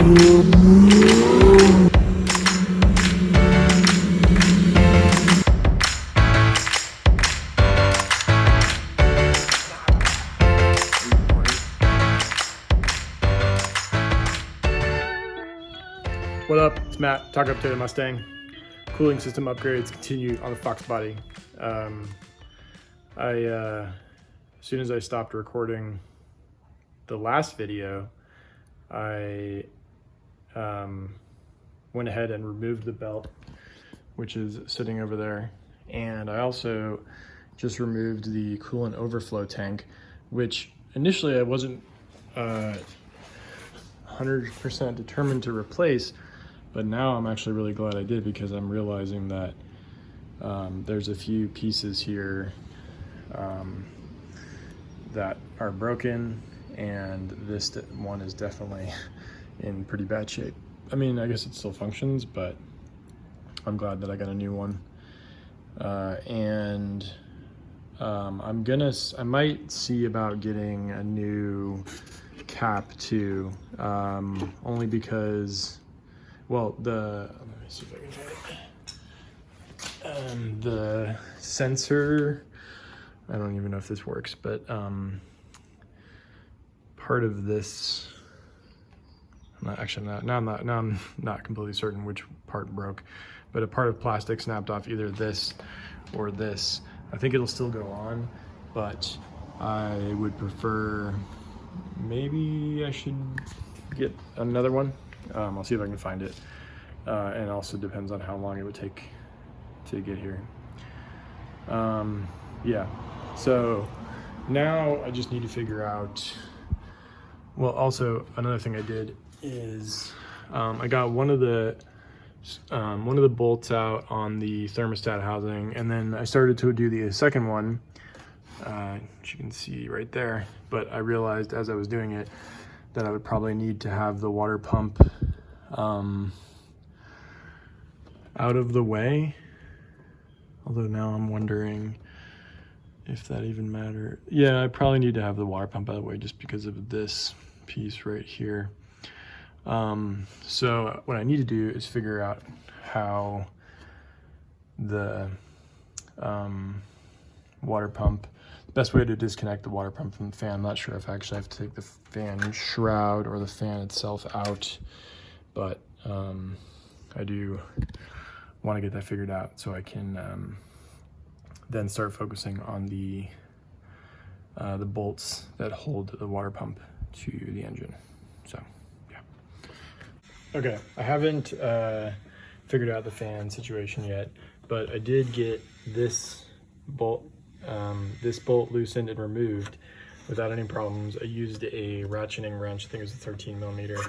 What up? It's Matt, Talk Up to the Mustang. Cooling system upgrades continue on the Fox body. As soon as I stopped recording the last video, I went ahead and removed the belt, which is sitting over there. And I also just removed the coolant overflow tank, which initially I wasn't 100% determined to replace. But now I'm actually really glad I did, because I'm realizing that there's a few pieces here that are broken, and this one is definitely in pretty bad shape. I mean, I guess it still functions, but I'm glad that I got a new one. I might see about getting a new cap too, only because, well, let me see if I can find it. The sensor, I don't even know if this works, but part of this, now I'm not completely certain which part broke, but a part of plastic snapped off either this or this. I think it'll still go on, but I would prefer, maybe I should get another one. I'll see if I can find it. And also depends on how long it would take to get here. Yeah, so now I just need to figure out, well, also another thing I did is I got one of the bolts out on the thermostat housing, and then I started to do the second one, which you can see right there, but I realized as I was doing it that I would probably need to have the water pump out of the way, although now I'm wondering if that even matters. Yeah, I probably need to have the water pump out of the way just because of this piece right here. So what I need to do is figure out how the water pump, the best way to disconnect the water pump from the fan. I'm not sure if I actually have to take the fan shroud or the fan itself out, but I do want to get that figured out so I can then start focusing on the bolts that hold the water pump to the engine. So yeah. Okay, I haven't figured out the fan situation yet, but I did get this bolt loosened and removed without any problems. I used a ratcheting wrench, I think it was a 13mm,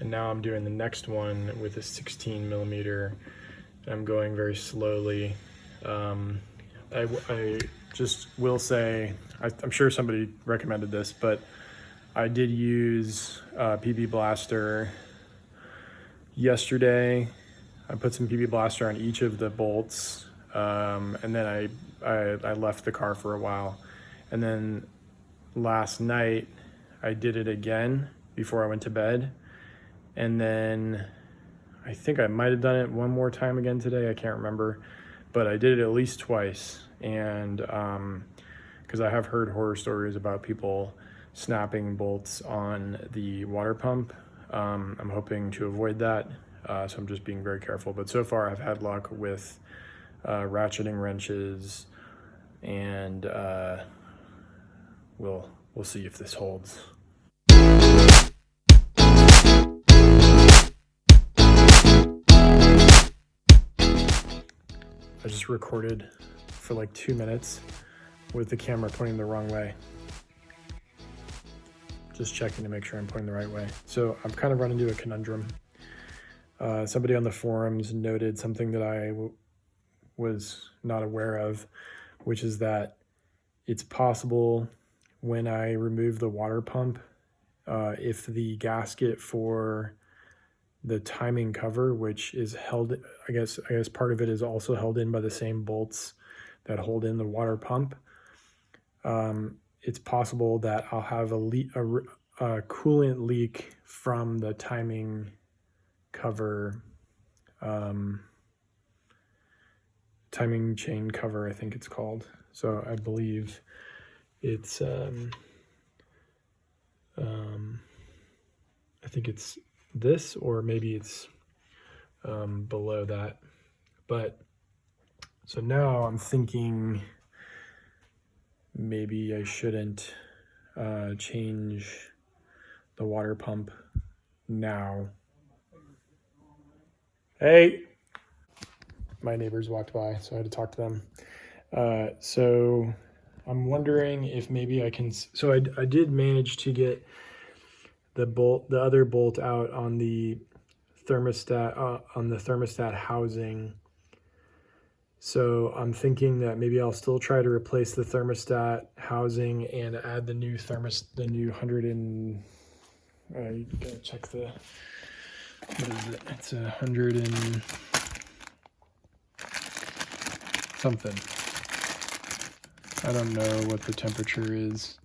and now I'm doing the next one with a 16mm. I'm going very slowly. I just will say, I'm sure somebody recommended this, but I did use PB Blaster yesterday. I put some PB Blaster on each of the bolts, and then I left the car for a while. And then last night I did it again before I went to bed. And then I think I might have done it one more time again today. I can't remember, but I did it at least twice. And because I have heard horror stories about people snapping bolts on the water pump. I'm hoping to avoid that. So I'm just being very careful. But so far I've had luck with ratcheting wrenches, and we'll see if this holds. I just recorded for like 2 minutes with the camera pointing the wrong way. Just checking to make sure I'm pointing the right way. So I've kind of run into a conundrum. Somebody on the forums noted something that I was not aware of, which is that it's possible when I remove the water pump, if the gasket for the timing cover, which is held, I guess part of it is also held in by the same bolts that hold in the water pump. It's possible that I'll have a coolant leak from the timing cover, timing chain cover, I think it's called. So I believe it's, I think it's this, or maybe it's below that. But so now I'm thinking maybe I shouldn't change the water pump now. Hey, my neighbors walked by, so I had to talk to them. So I'm wondering if maybe I can, so I did manage to get the other bolt out on the thermostat housing. So I'm thinking that maybe I'll still try to replace the thermostat housing and add the new 100 and, you gotta check the, what is it? It's 100 and something. I don't know what the temperature is,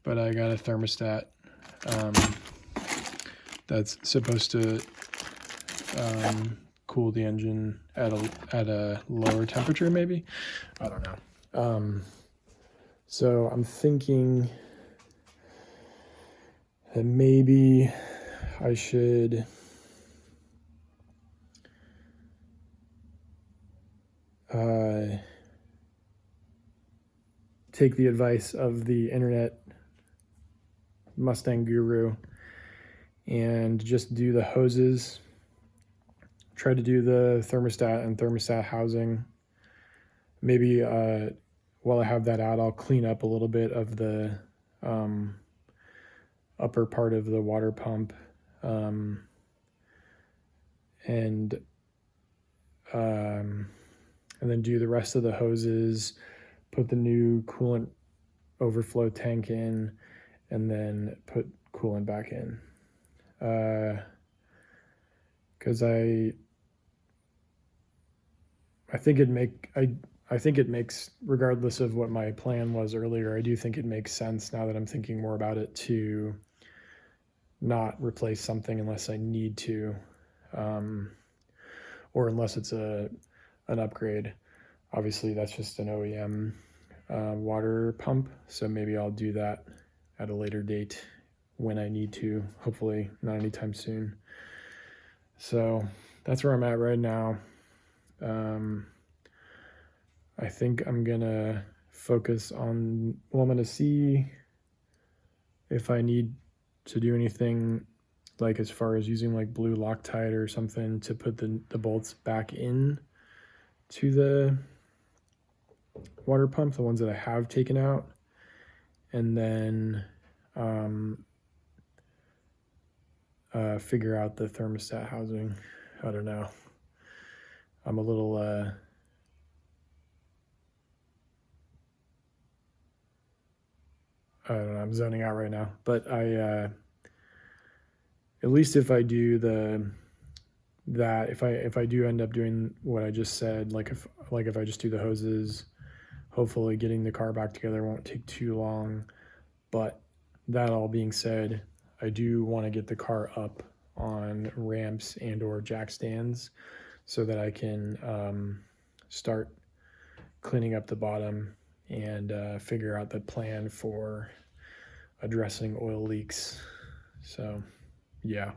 but I got a thermostat that's supposed to cool the engine at a lower temperature, maybe. I don't know. So I'm thinking that maybe I should take the advice of the internet Mustang guru and just do the hoses. Try to do the thermostat and thermostat housing. Maybe while I have that out, I'll clean up a little bit of the upper part of the water pump, and then do the rest of the hoses, put the new coolant overflow tank in, and then put coolant back in. Because I think it makes, regardless of what my plan was earlier, I do think it makes sense now that I'm thinking more about it to not replace something unless I need to, or unless it's an upgrade. Obviously, that's just an OEM water pump, so maybe I'll do that at a later date when I need to, hopefully not anytime soon. So that's where I'm at right now. I think I'm gonna focus on, well, I'm gonna see if I need to do anything, like as far as using like blue Loctite or something to put the bolts back in to the water pump, the ones that I have taken out, and then figure out the thermostat housing. I don't know. I'm a little I don't know, I'm zoning out right now, but I at least if I do if I do end up doing what I just said, like if I just do the hoses, hopefully getting the car back together won't take too long. But that all being said, I do want to get the car up on ramps and or jack stands so that I can start cleaning up the bottom and figure out the plan for addressing oil leaks. So yeah,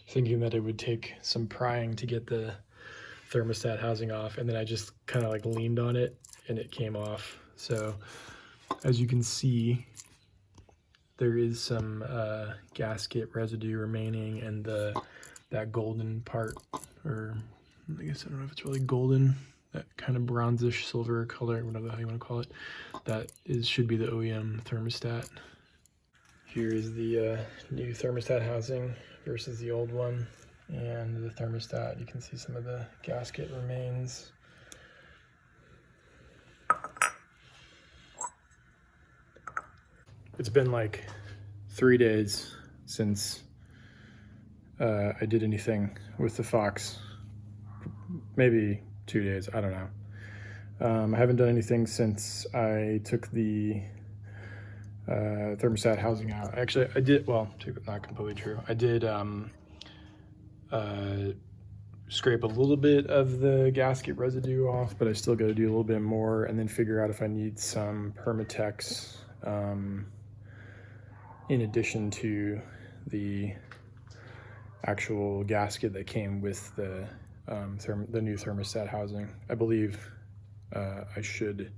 thinking that it would take some prying to get the thermostat housing off, and then I just kind of like leaned on it and it came off. So as you can see, there is some gasket residue remaining, and that golden part, or I guess I don't know if it's really golden, that kind of bronzish silver color, whatever the hell you want to call it, should be the OEM thermostat. Here is the new thermostat housing versus the old one, and the thermostat, you can see some of the gasket remains. It's been like 3 days since I did anything with the Fox. Maybe 2 days, I don't know. I haven't done anything since I took the thermostat housing out. Actually, I did, well, not completely true. I did scrape a little bit of the gasket residue off, but I still got to do a little bit more, and then figure out if I need some Permatex in addition to the actual gasket that came with the new thermostat housing. I believe I should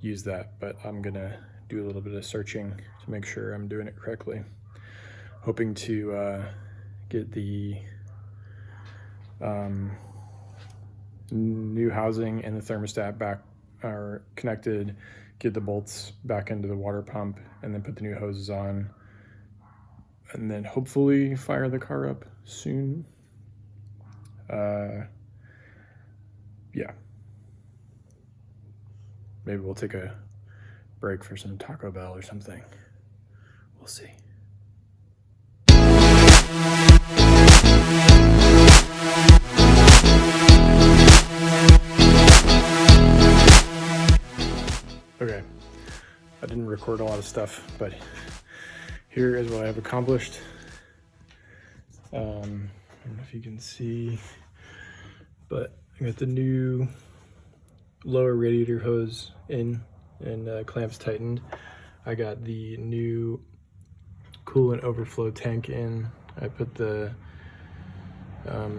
use that, but I'm gonna do a little bit of searching to make sure I'm doing it correctly. Hoping to get the new housing and the thermostat back are connected, get the bolts back into the water pump, and then put the new hoses on, and then hopefully fire the car up soon. Yeah. Maybe we'll take a break for some Taco Bell or something. We'll see. Okay, I didn't record a lot of stuff, but here is what I have accomplished. I don't know if you can see, but I got the new lower radiator hose in and clamps tightened. I got the new coolant overflow tank in. I put the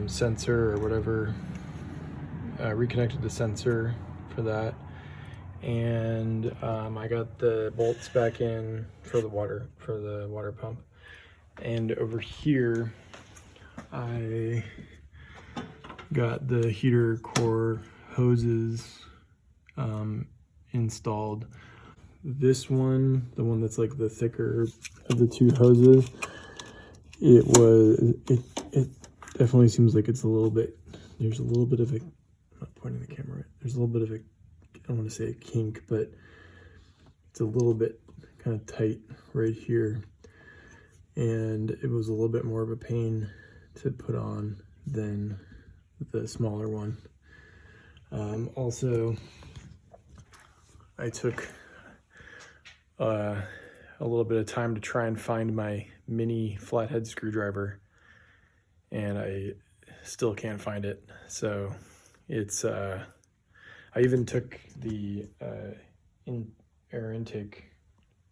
sensor or whatever, reconnected the sensor for that. And I got the bolts back in for the water pump. And over here, I got the heater core hoses installed. This one, the one that's like the thicker of the two hoses, it definitely seems like it's a little bit, there's a little bit of a, I'm not pointing the camera, there's a little bit of a, I don't want to say a kink, but it's a little bit kind of tight right here. And it was a little bit more of a pain to put on than the smaller one. Also, I took a little bit of time to try and find my mini flathead screwdriver, and I still can't find it. So it's, I even took the air intake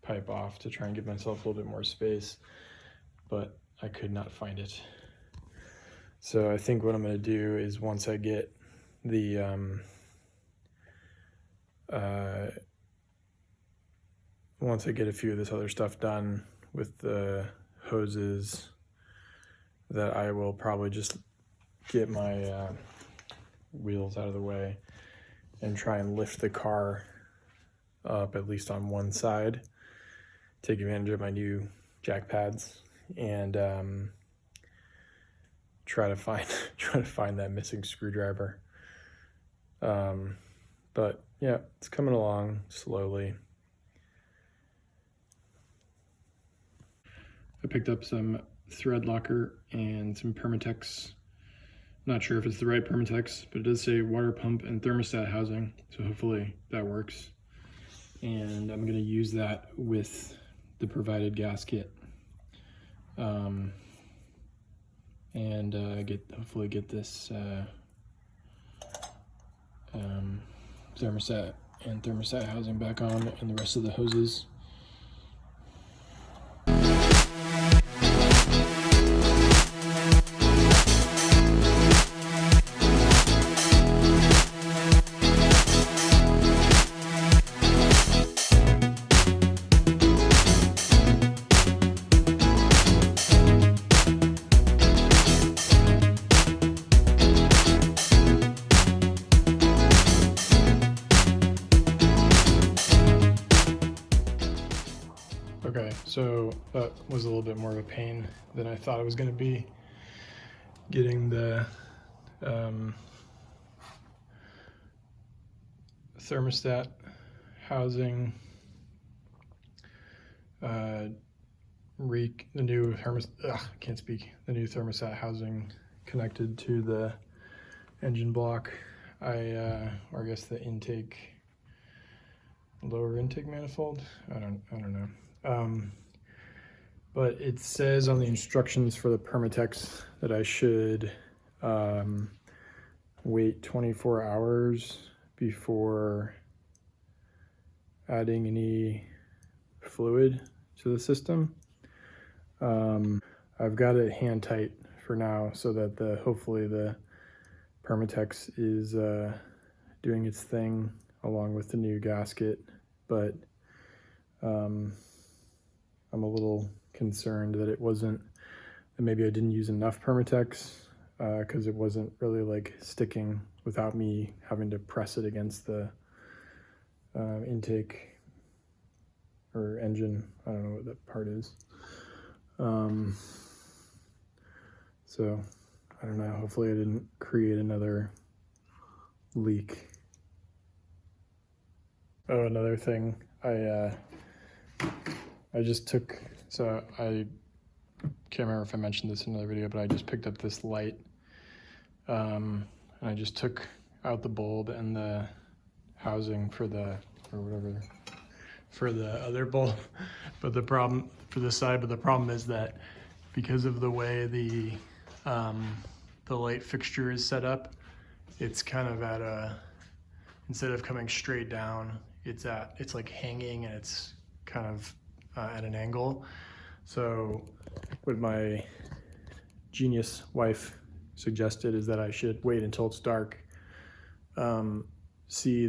pipe off to try and give myself a little bit more space, but I could not find it. So I think what I'm going to do is once I get the once I get a few of this other stuff done with the hoses, that I will probably just get my wheels out of the way and try and lift the car up at least on one side, take advantage of my new jack pads, and try to find that missing screwdriver. But yeah, it's coming along slowly. I picked up some thread locker and some Permatex. Not sure if it's the right Permatex, but it does say water pump and thermostat housing, so hopefully that works. And I'm going to use that with the provided gasket, and hopefully get this thermostat and thermostat housing back on, and the rest of the hoses. Okay, so that was a little bit more of a pain than I thought it was going to be, getting the thermostat housing, the new thermostat housing connected to the engine block. Or I guess the lower intake manifold. I don't know. But it says on the instructions for the Permatex that I should wait 24 hours before adding any fluid to the system. I've got it hand tight for now so that hopefully the Permatex is doing its thing along with the new gasket, but I'm a little concerned that that maybe I didn't use enough Permatex because it wasn't really like sticking without me having to press it against the intake or engine. I don't know what that part is. So I don't know, hopefully I didn't create another leak. Oh, another thing, I just took, so I can't remember if I mentioned this in another video, but I just picked up this light, and I just took out the bulb and the housing for the other bulb, but the problem for this side, but the problem is that because of the way the light fixture is set up, it's kind of at a, instead of coming straight down, it's like hanging, and it's kind of at an angle. So what my genius wife suggested is that I should wait until it's dark, see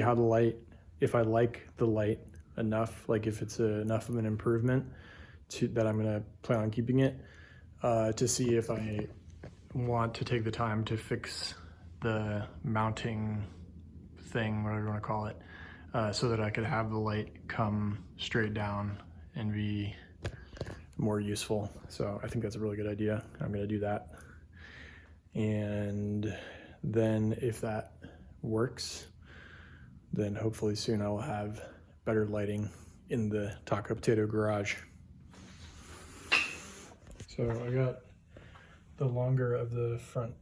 how the light, if I like the light enough, like if it's enough of an improvement that I'm gonna plan on keeping it, to see if I want to take the time to fix the mounting thing, whatever you want to call it, so that I could have the light come straight down and be more useful. So I think that's a really good idea. I'm going to do that. And then if that works, then hopefully soon I will have better lighting in the Taco Potato garage. So I got the longer of the front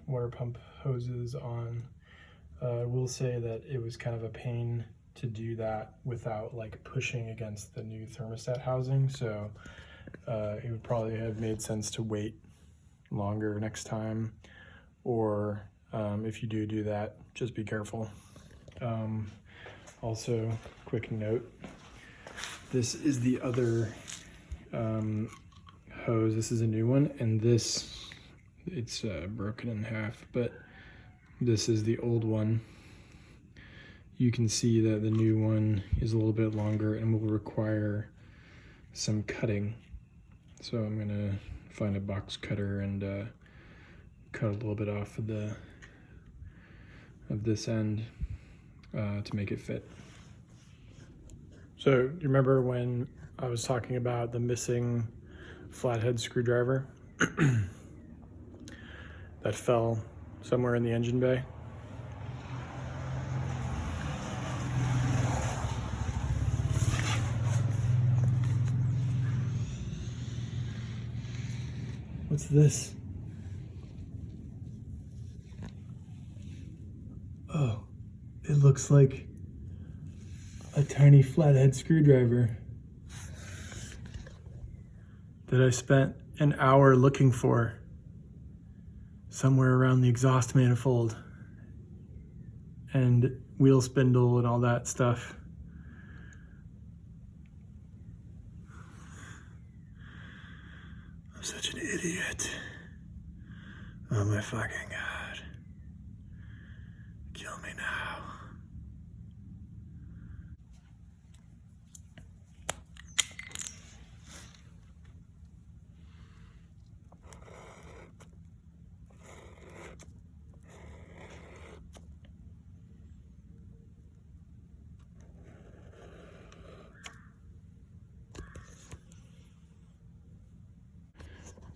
water pump hoses on. I will say that it was kind of a pain to do that without like pushing against the new thermostat housing. So it would probably have made sense to wait longer next time, or if you do that, just be careful. Also, quick note, this is the other hose. This is a new one, and it's broken in half, but this is the old one. You can see that the new one is a little bit longer and will require some cutting. So I'm gonna find a box cutter and cut a little bit off of this end to make it fit. So you remember when I was talking about the missing flathead screwdriver that fell somewhere in the engine bay? What's this? Oh, it looks like a tiny flathead screwdriver that I spent an hour looking for somewhere around the exhaust manifold and wheel spindle and all that stuff. I'm such an idiot. Oh my fucking God. Kill me now.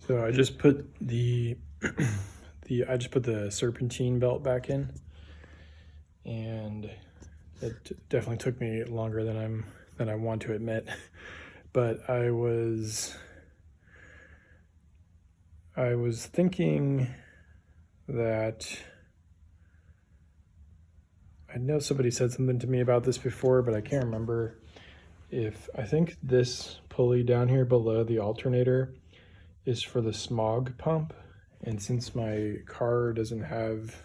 So I just put the serpentine belt back in, and it definitely took me longer than I want to admit. But I was thinking that I know somebody said something to me about this before, but I can't remember if, I think this pulley down here below the alternator is for the smog pump. And since my car doesn't have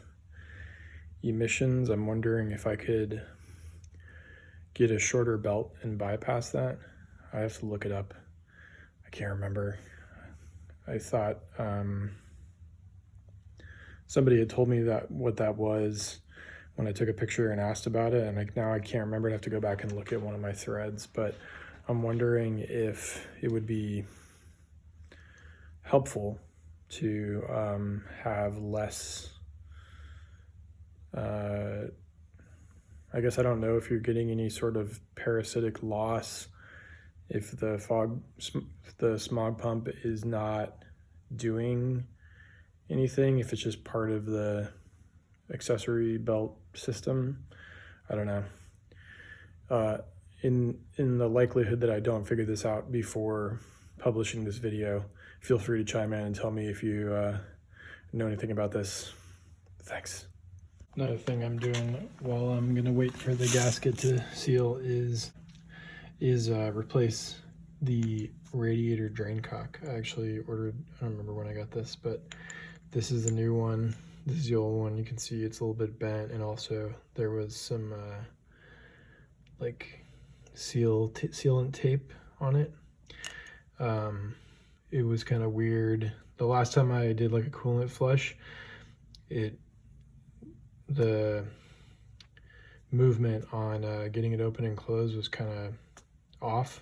emissions, I'm wondering if I could get a shorter belt and bypass that. I have to look it up. I can't remember. I thought somebody had told me that what that was when I took a picture and asked about it, and now I can't remember. I'd have to go back and look at one of my threads, but I'm wondering if it would be helpful to have less, I guess I don't know if you're getting any sort of parasitic loss if the smog pump is not doing anything, if it's just part of the accessory belt system. I don't know. In the likelihood that I don't figure this out before publishing this video, feel free to chime in and tell me if you know anything about this. Thanks. Another thing I'm doing while I'm gonna wait for the gasket to seal is replace the radiator drain cock. I actually ordered, I don't remember when I got this, but this is the new one. This is the old one. You can see it's a little bit bent, and also there was some like sealant tape on it. It was kind of weird. The last time I did like a coolant flush, the movement on getting it open and closed was kind of off,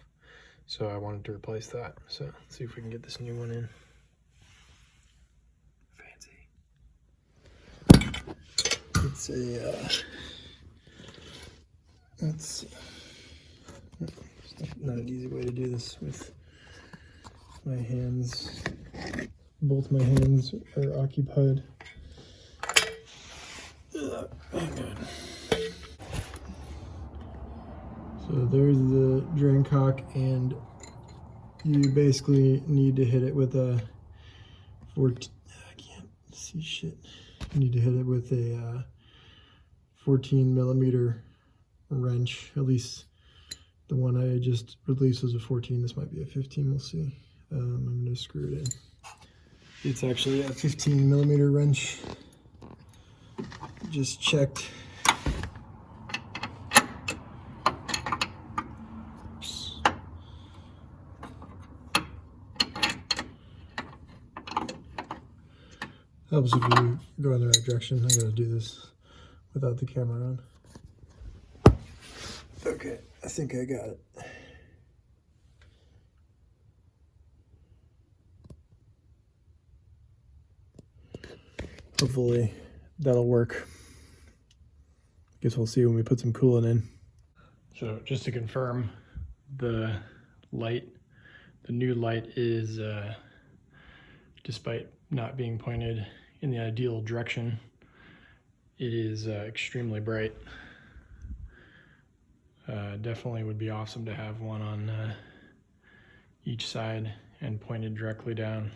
so I wanted to replace that. So let's see if we can get this new one in. Fancy. It's a let's see. Not an easy way to do this with my hands. Both my hands are occupied. Hang on. So there's the drain cock, and you basically need to hit it with a I can't see shit. You need to hit it with a 14 millimeter wrench. At least the one I just released was a 14. This might be a 15. We'll see. I'm gonna screw it in. It's actually a 15 millimeter wrench. Just checked. Oops. Helps if you go in the right direction. I gotta do this without the camera on. Okay, I think I got it. Hopefully that'll work. Guess we'll see when we put some coolant in. So just to confirm, the new light is, despite not being pointed in the ideal direction, it is extremely bright. Definitely would be awesome to have one on each side and pointed directly down.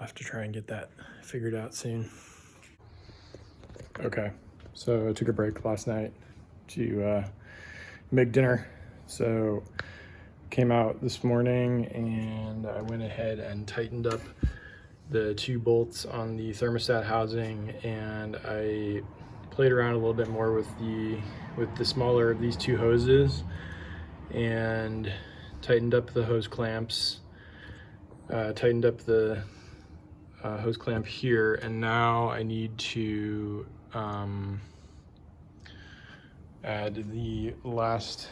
I'll have to try and get that figured out soon. Okay, so I took a break last night to make dinner. So came out this morning and I went ahead and tightened up the 2 bolts on the thermostat housing, and I played around a little bit more with the smaller of these 2 hoses and tightened up the hose clamps, tightened up the hose clamp here, and now I need to add the last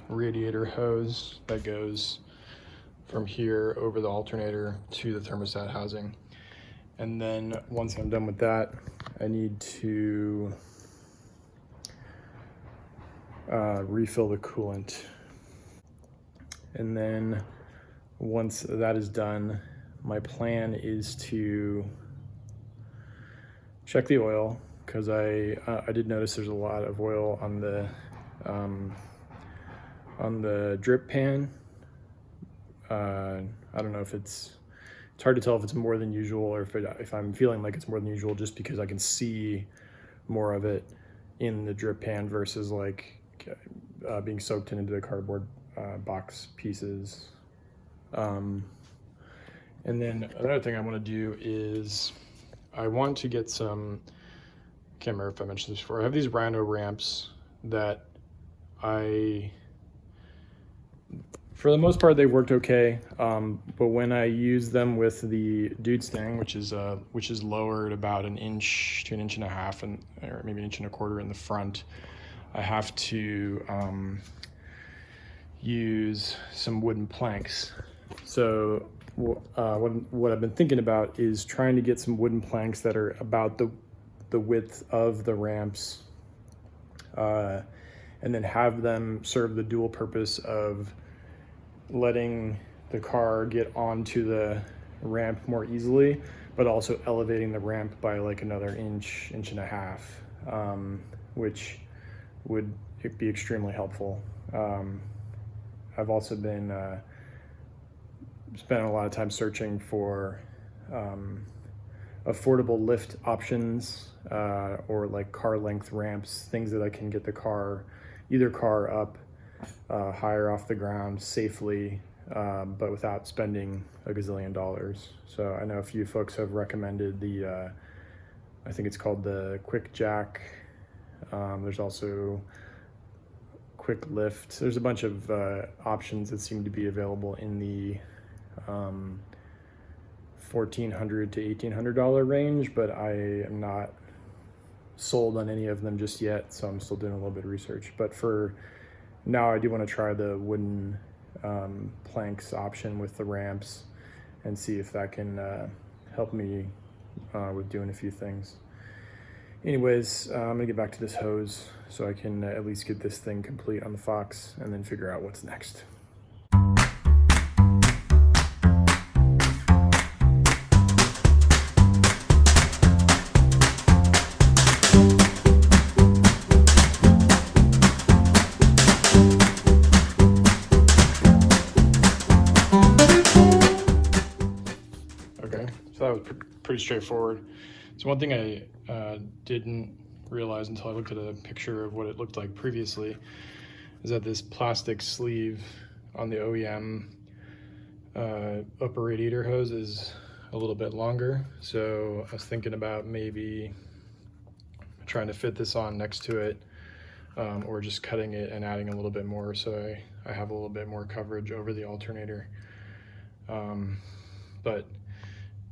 radiator hose that goes from here over the alternator to the thermostat housing. And then once I'm done with that, I need to refill the coolant. And then once that is done, my plan is to check the oil, because I did notice there's a lot of oil on the drip pan. I don't know if it's hard to tell if it's more than usual, or if I'm feeling like it's more than usual just because I can see more of it in the drip pan versus like being soaked into the cardboard box pieces. And then another thing I want to do is I want to get some, can't remember if I mentioned this before, I have these Rhino ramps that for the most part, they've worked okay, but when I use them with the Mustang, which is lowered about an inch to an inch and a half, or maybe an inch and a quarter in the front, I have to use some wooden planks. So what I've been thinking about is trying to get some wooden planks that are about the width of the ramps, and then have them serve the dual purpose of letting the car get onto the ramp more easily, but also elevating the ramp by like another inch and a half, which would be extremely helpful. I've also been spent a lot of time searching for affordable lift options, or like car length ramps, things that I can get either car up higher off the ground safely, but without spending a gazillion dollars. So I know a few folks have recommended I think it's called the Quick Jack. There's also Quick Lift. There's a bunch of options that seem to be available in the $1,400 to $1,800 range, but I am not sold on any of them just yet, so I'm still doing a little bit of research. But for now, I do want to try the wooden planks option with the ramps and see if that can help me with doing a few things. Anyways, I'm gonna get back to this hose so I can at least get this thing complete on the Fox and then figure out what's next. Okay, so that was pretty straightforward. So one thing I didn't realize until I looked at a picture of what it looked like previously is that this plastic sleeve on the OEM upper radiator hose is a little bit longer. So I was thinking about maybe trying to fit this on next to it, or just cutting it and adding a little bit more so I have a little bit more coverage over the alternator. But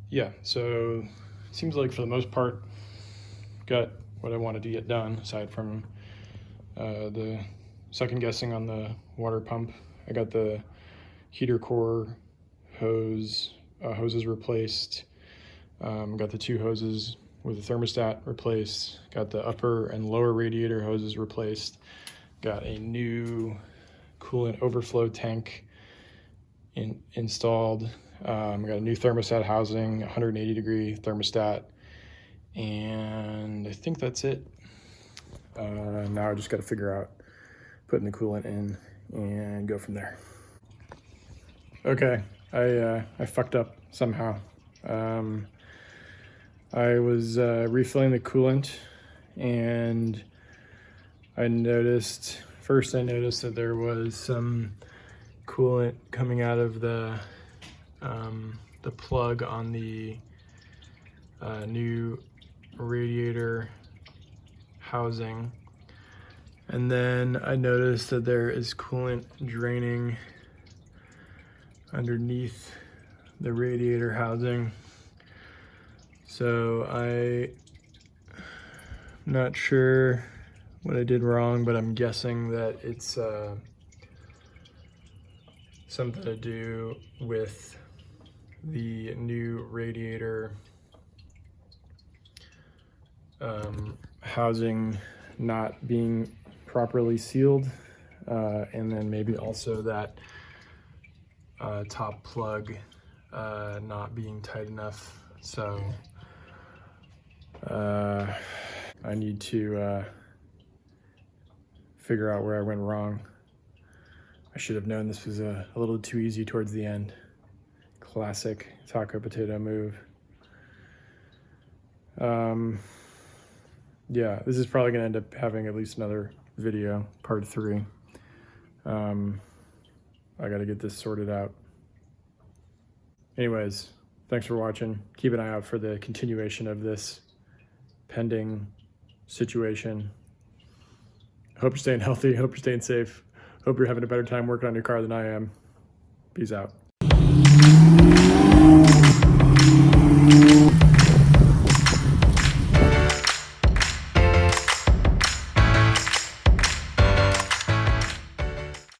yeah, so it seems like for the most part got what I wanted to get done, aside from the second guessing on the water pump. I got the heater core hoses replaced, got the two hoses with the thermostat replaced, got the upper and lower radiator hoses replaced, got a new coolant overflow tank installed, got a new thermostat housing, 180-degree thermostat, and I think that's it. Now I just got to figure out putting the coolant in and go from there. Okay, I fucked up somehow. I was refilling the coolant, and I noticed that there was some coolant coming out of the plug on the new radiator housing, and then I noticed that there is coolant draining underneath the radiator housing. So I'm not sure what I did wrong, but I'm guessing that it's something to do with the new radiator housing not being properly sealed, and then maybe also that top plug not being tight enough. So I need to figure out where I went wrong. I should have known this was a little too easy towards the end. Classic taco potato move. Yeah, this is probably gonna end up having at least another video, part 3. I got to get this sorted out. Anyways, thanks for watching. Keep an eye out for the continuation of this pending situation. Hope you're staying healthy. Hope you're staying safe. Hope you're having a better time working on your car than I am. Peace out.